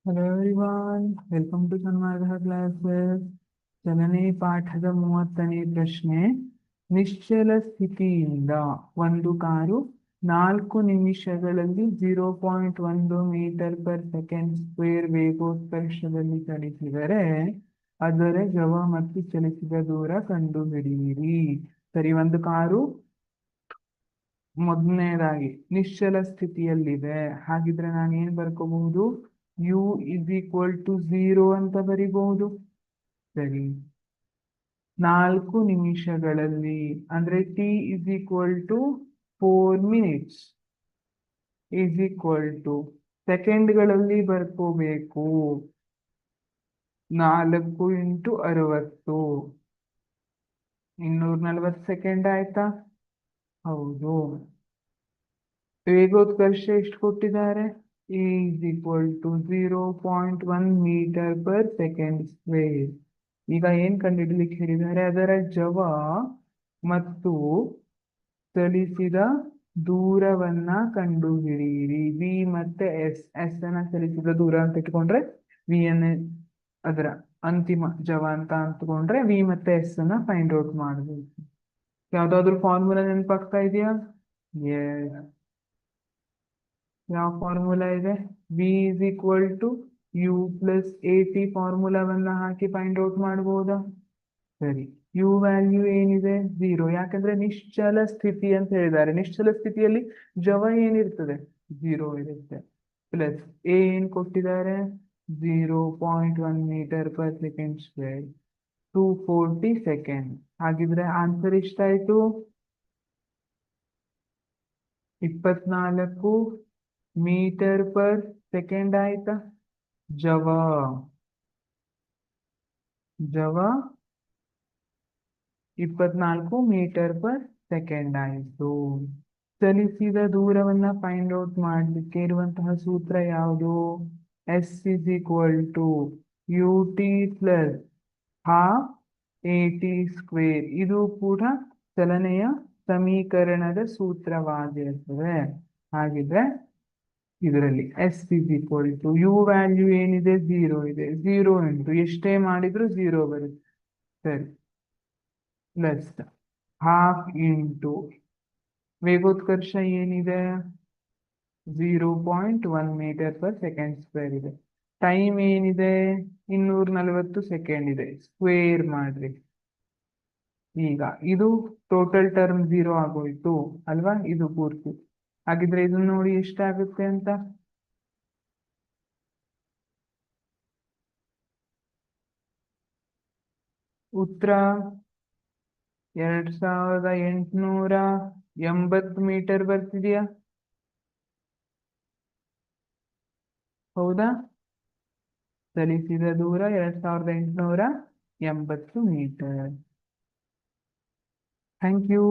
Hello everyone, welcome to Sanmarga classes. ಚಲನೆ ಪಾಠದ 30ನೇ ಪ್ರಶ್ನೆ. ನಿಶ್ಚಲ ಸ್ಥಿತಿಯಿಂದ ಒಂದು ಕಾರು 4 ನಿಮಿಷಗಳಲ್ಲಿ 0.1 ಮೀಟರ್ ಪರ್ ಸೆಕೆಂಡ್ ಸ್ಕ್ವೇರ್ ವೇಗೋತ್ಕರ್ಷದಲ್ಲಿ ಚಲಿಸಿದರೆ ಅದರ ಜವ ಮತ್ತು ಚಲಿಸಿದ ದೂರ ಕಂಡುಹಿಡಿಯಿರಿ. ಸರಿ, ಒಂದು ಕಾರು ಮೊದಲನೇದಾಗಿ ನಿಶ್ಚಲ ಸ್ಥಿತಿಯಲ್ಲಿದೆ. ಹಾಗಿದ್ರೆ ನಾನು ಏನ್ ಬರ್ಕೋಬಹುದು? ಯು ಇಸ್ ಈಕ್ವಲ್ ಟು 0 ಅಂತ ಬರಿಬಹುದು. ಸರಿ, 4 ನಿಮಿಷಗಳಲ್ಲಿ ಅಂದ್ರೆ t is equal to 4 minutes is equal to ಸೆಕೆಂಡ್ಗಳಲ್ಲಿ ಬರ್ಕೋಬೇಕು. 4 ಇಂಟು 60 240 ಸೆಕೆಂಡ್ ಆಯ್ತಾ? ಹೌದು. ವೇಗೋತ್ಕರ್ಷ ಎಷ್ಟು ಕೊಟ್ಟಿದ್ದಾರೆ? Is equal to 0.1 metre per second square. ಈಗ ಏನ್ ಕಂಡುಹಿಡಲಿಕ್ಕೆ ಹೇಳಿದ್ದಾರೆ? ಅದರ ಜವ ಮತ್ತು ಚಲಿಸಿದ ದೂರವನ್ನ ಕಂಡುಹಿಡಿಯಿರಿ. ವಿ ಮತ್ತೆ ಎಸ್. ಅನ್ನ ಚಲಿಸಿದ ದೂರ ಅಂತ ಇಟ್ಕೊಂಡ್ರೆ ವಿ ಅನ್ನ ಅದರ ಅಂತಿಮ ಜವ ಅಂತ ಅಂದ್ಕೊಂಡ್ರೆ ವಿ ಮತ್ತೆ ಎಸ್ ಅನ್ನ ಫೈಂಡ್ ಔಟ್ ಮಾಡಬೇಕು. ಯಾವ್ದಾದ್ರು ಫಾರ್ಮುಲಾ ನೆನಪಾಗ್ತಾ ಇದೆಯಾ? ಎಸ್. ಯಾವ ಫಾರ್ಮುಲಾ ಇದೆ? V is equal to u plus a t ಫಾರ್ಮುಲಾವನ್ನ ಹಾಕಿ ಫೈಂಡ್ ಔಟ್ ಮಾಡಬಹುದಾ? ಸರಿ, ಯು ವ್ಯಾಲ್ಯೂ ಏನಿದೆ? 0. ಯಾಕಂದ್ರೆ ನಿಶ್ಚಲ ಸ್ಥಿತಿ ಅಂತ ಹೇಳಿದ್ದಾರೆ. ನಿಶ್ಚಲ ಸ್ಥಿತಿಯಲ್ಲಿ ಜವ ಏನಿರ್ತದೆ? 0 ಇರುತ್ತೆ. ಪ್ಲಸ್ ಎ ಏನ್ ಕೊಟ್ಟಿದ್ದಾರೆ? 0.1 metre per second square, 240 second. ಹಾಗಿದ್ರೆ ಆನ್ಸರ್ ಎಷ್ಟಾಯ್ತು? 24 ಮೀಟರ್ ಪರ್ ಸೆಕೆಂಡ್ ಆಯ್ತಾ? ಜವ 24 ಮೀಟರ್ ಪರ್ ಸೆಕೆಂಡ್ ಆಯಿತು. ಚಲಿಸಿದ ದೂರವನ್ನ ಫೈಂಡ್ ಔಟ್ ಮಾಡಲಿಕ್ಕೆ ಇರುವಂತಹ ಸೂತ್ರ ಯಾವುದು? S is equal to u t plus half a t square. ಇದು ಕೂಡ ಚಲನೆಯ ಸಮೀಕರಣದ ಸೂತ್ರವಾಗಿರುತ್ತದೆ. ಹಾಗಿದ್ರೆ ಇದರಲ್ಲಿ s is equal to u value ಏನಿದೆ? 0 ಇದೆ. 0 ಇಂಟು ಎಷ್ಟೇ ಮಾಡಿದ್ರು 0 ಬರುತ್ತೆ. ಸರಿ, ಪ್ಲಸ್ ಹಾಫ್ ಇಂಟು ವೇಗೋತ್ಕರ್ಷ ಏನಿದೆ? 0.1 ಮೀಟರ್ ಪರ್ ಸೆಕೆಂಡ್ ಸ್ಕ್ವೇರ್ ಇದೆ. ಟೈಮ್ ಏನಿದೆ? 240 ಸೆಕೆಂಡ್ ಇದೆ. ಸ್ಕ್ವೇರ್ ಮಾಡ್ರಿ. ಈಗ ಇದು ಟೋಟಲ್ ಟರ್ಮ್ 0 ಆಗೋಯ್ತು ಅಲ್ವಾ? ಇದು ಪೂರ್ತಿ. ಹಾಗಿದ್ರೆ ಇದನ್ನ ನೋಡಿ ಎಷ್ಟಾಗುತ್ತೆ ಅಂತ. ಉತ್ತರ 2880 ಮೀಟರ್ ಬರ್ತಿದೆಯಾ? ಹೌದಾ? ಚಲಿಸಿದ ದೂರ 2880 ಮೀಟರ್. Thank you.